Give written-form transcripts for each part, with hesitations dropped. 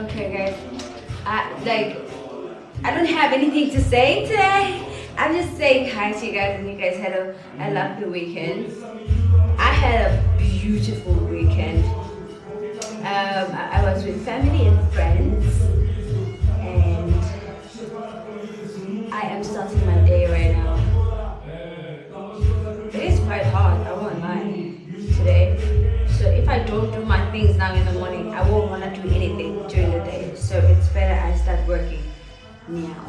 Okay, guys. I don't have anything to say today. I'm just saying hi to you guys, and you guys had a lovely weekend. I had a beautiful weekend. I was with family and friends, and I am starting my day right now. It is quite hard, I won't lie, today. So if I don't do my things now in the morning, I won't want to do anything during the day. So it's better I start working now.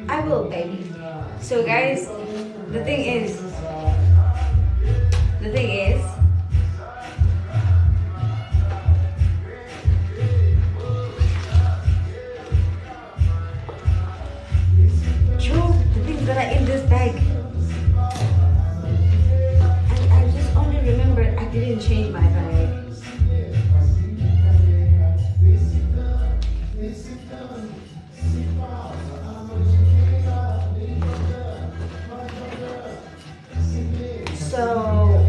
I will, baby. So guys, the thing is, Joe, the things that are in this bag. And I just only remembered I didn't change my bag. So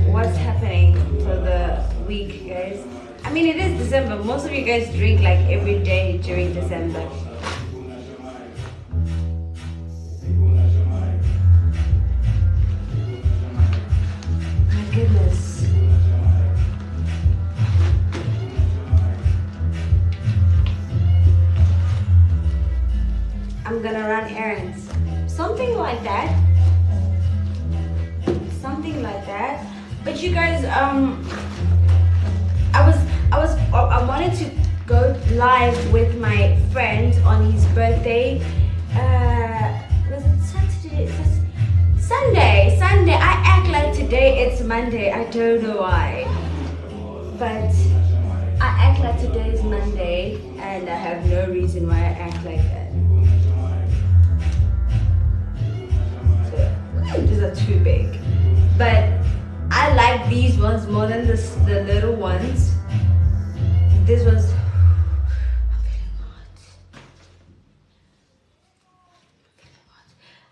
what's happening for the week, guys? I mean, it is December. Most of you guys drink like every day during December. My goodness. I'm gonna run errands. Something like that. Something like that. But you guys, I wanted to go live with my friend on his birthday. Was it Saturday? Sunday. I act like today it's Monday. I don't know why, but I act like today is Monday, and I have no reason why I act like that. So these are too big. But I like these ones more than the little ones. This was, I'm feeling hot.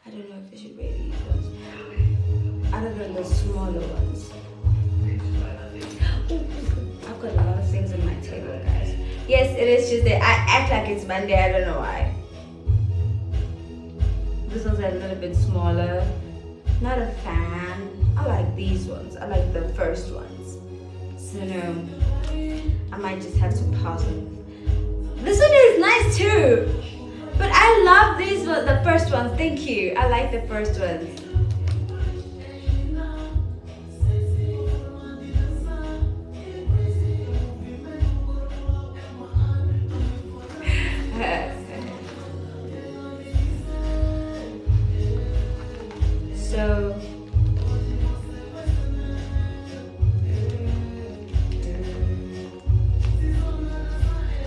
I don't know if I should wear these ones other than the smaller ones. Ooh, I've got a lot of things on my table, guys. Yes, it is Tuesday. I act like it's Monday. I don't know why. This one's a little bit smaller. Not a fan. I like these ones. I like the first ones. So no, I might just have to pass on. This one is nice too. But I love these ones, the first ones. Thank you. I like the first ones. So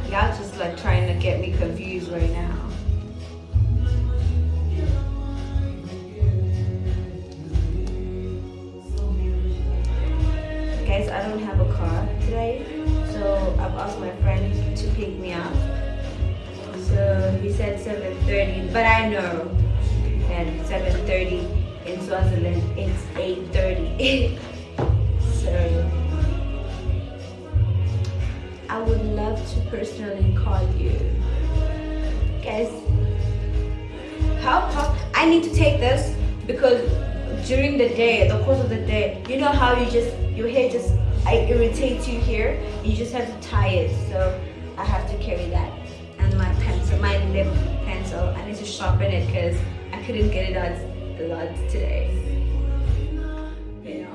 y'all just like trying to get me confused right now. Guys, I don't have a car today, so I've asked my friend to pick me up. So he said 7:30, but I know at 7:30 in Swaziland it's 8:30. So I would love to personally call you guys. How I need to take this because during the day, the course of the day, you know how your hair just irritates you here, you just have to tie it. So I have to carry that, and my pencil, my lip pencil, I need to sharpen it because I couldn't get it out a lot today, you know.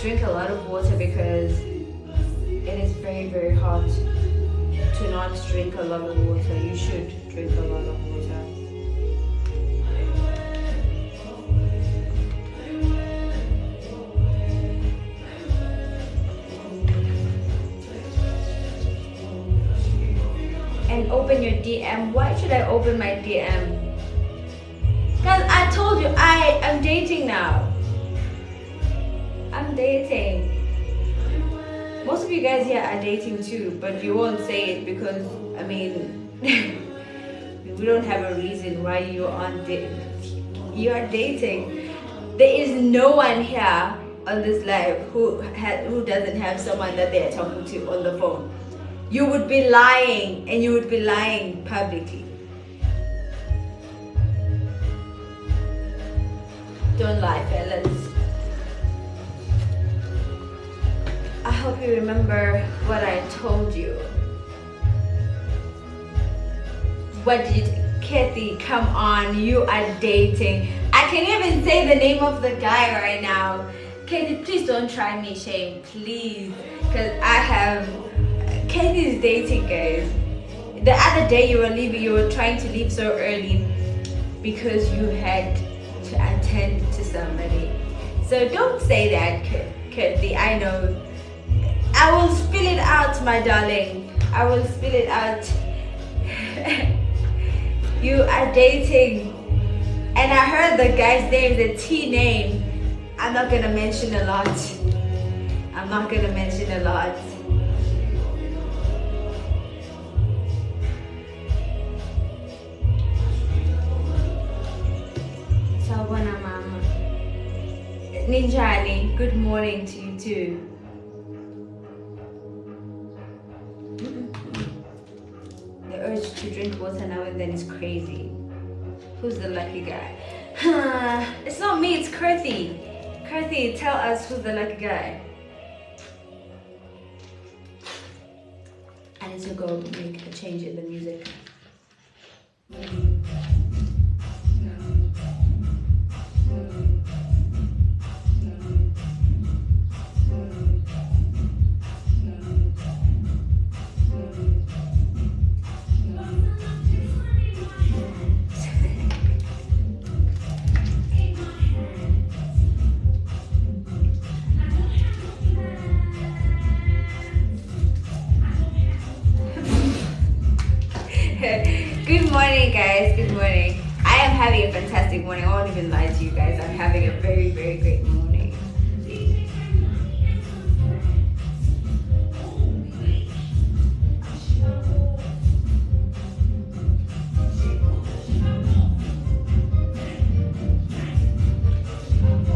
drink a lot of water because it is very, very hot to not drink a lot of water. You should drink a lot of water. And open your DM. Why should I open my DM? Because I told you I am dating now. I'm dating. Most of you guys here are dating too, but you won't say it because, I mean, we don't have a reason why you aren't you are dating. There is no one here on this live who doesn't have someone that they are talking to on the phone. You would be lying, and you would be lying publicly. Don't lie, fellas. I hope you remember what I told you. What did Kathy, come on, you are dating. I can't even say the name of the guy right now. Kathy, please don't try me, Shane, please. Because Kathy is dating, guys. The other day you were trying to leave so early because you had to attend to somebody. So don't say that, Kathy, I know. I will spill it out, my darling. I will spill it out. You are dating. And I heard the guy's name, the T name. I'm not gonna mention a lot. I'm not gonna mention a lot. Sawubona mama. Ninjani, good morning to you too. The urge to drink water now and then is crazy. Who's the lucky guy? It's not me, it's Kurthy. Kurthy, tell us who's the lucky guy. I need to go make a change in the music. Good morning, guys. Good morning. I am having a fantastic morning. I won't even lie to you guys. I'm having a very, very great morning.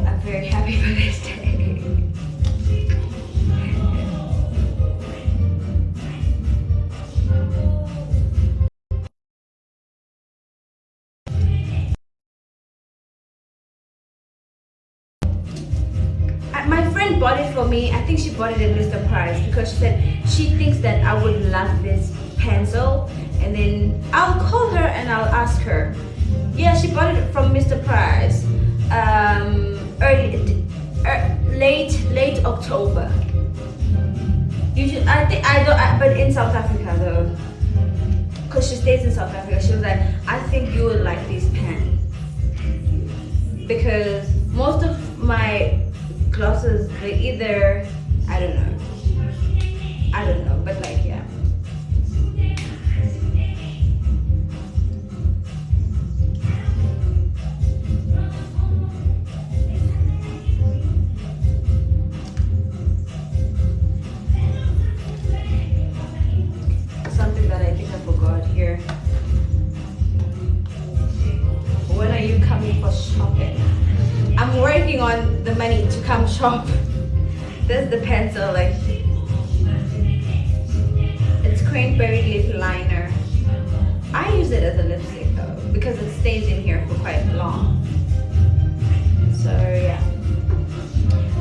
I'm very happy for this day. My friend bought it for me. I think she bought it at Mr. Price because she said she thinks that I would love this pencil. And then I'll call her and I'll ask her. Yeah, she bought it from Mr. Price. Late October. But in South Africa though, because she stays in South Africa. She was like, I think you would like these pens because most of my glosses, they either, I don't know, but like, yeah. Something that I think I forgot here. When are you coming for shopping? I'm working on the money to come shop. That's the pencil, like it's cranberry lip liner. I use it as a lipstick though because it stays in here for quite long. So yeah,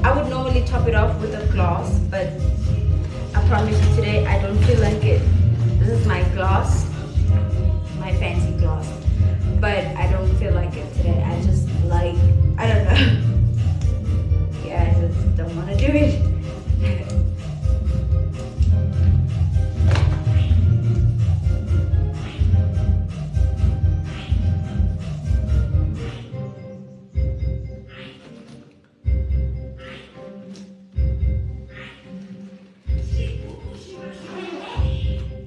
I would normally top it off with a gloss, but I promise you today I don't feel like it. This is my gloss, my fancy gloss, but I don't feel like it today. I just like, I don't know. Yeah, I just don't don't want to do it.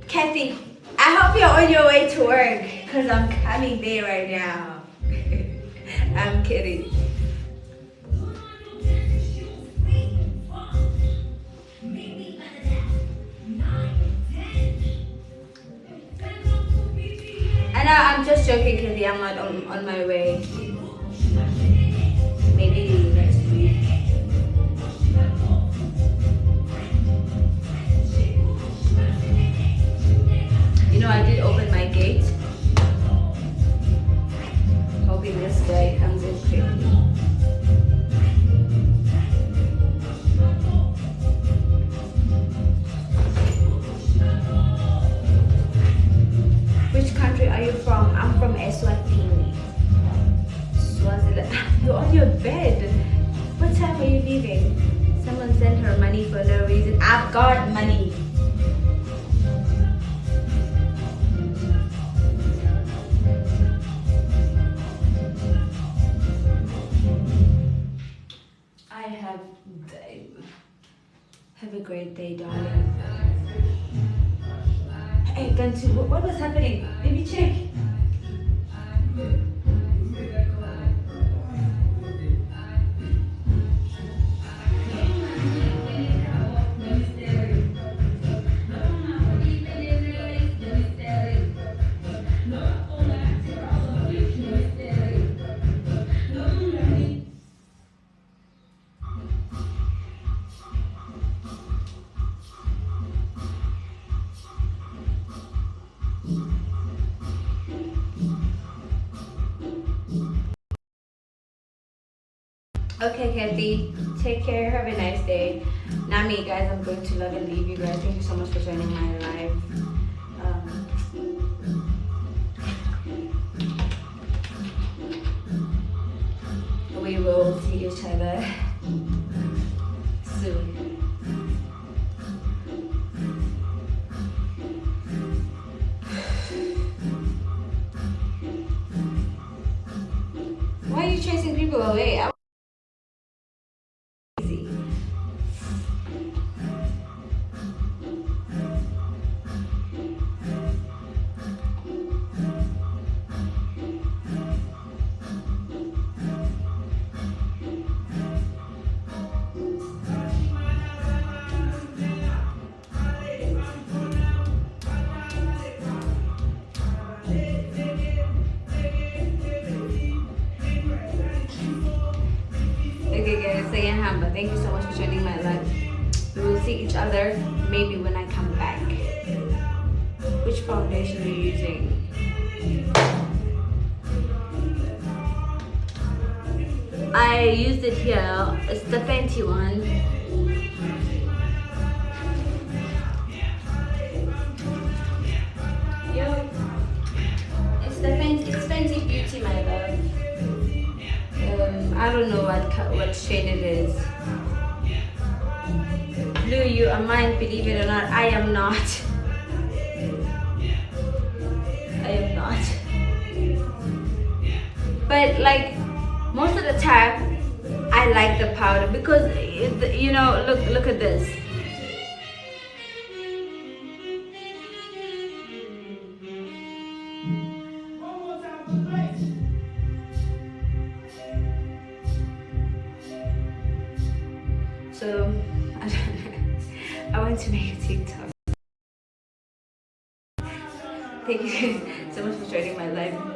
Kathy, I hope you're on your way to work because I'm coming there right now. I'm kidding. I know, I'm just joking, Kathy. I'm not on my way. Maybe next week. You know, I did open my gate, hoping this guy comes in quickly. Which country are you from? I'm from Eswatini. Swaziland. You're on your bed. What time are you leaving? Someone sent her money for no reason. I've got money. Have a great day, darling. Hey, Gantu, what was happening? Let me check. Okay, Kathy, take care. Have a nice day. Nami, guys, I'm going to love and leave you guys. Thank you so much for joining my live. We will see each other soon. Why are you chasing people away? Okay guys, again, Hamba, thank you so much for joining my live. We will see each other maybe when I come back. Which foundation are you using? I used it here. It's the Fenty one. Yo, it's the Fenty. It's Fenty Beauty, my love. I don't know what shade it is. Blue, you are mine, believe it or not. I am not. I am not. But like most of the time, I like the powder because you know, look at this. So I want to make a TikTok. Thank you guys so much for joining my live.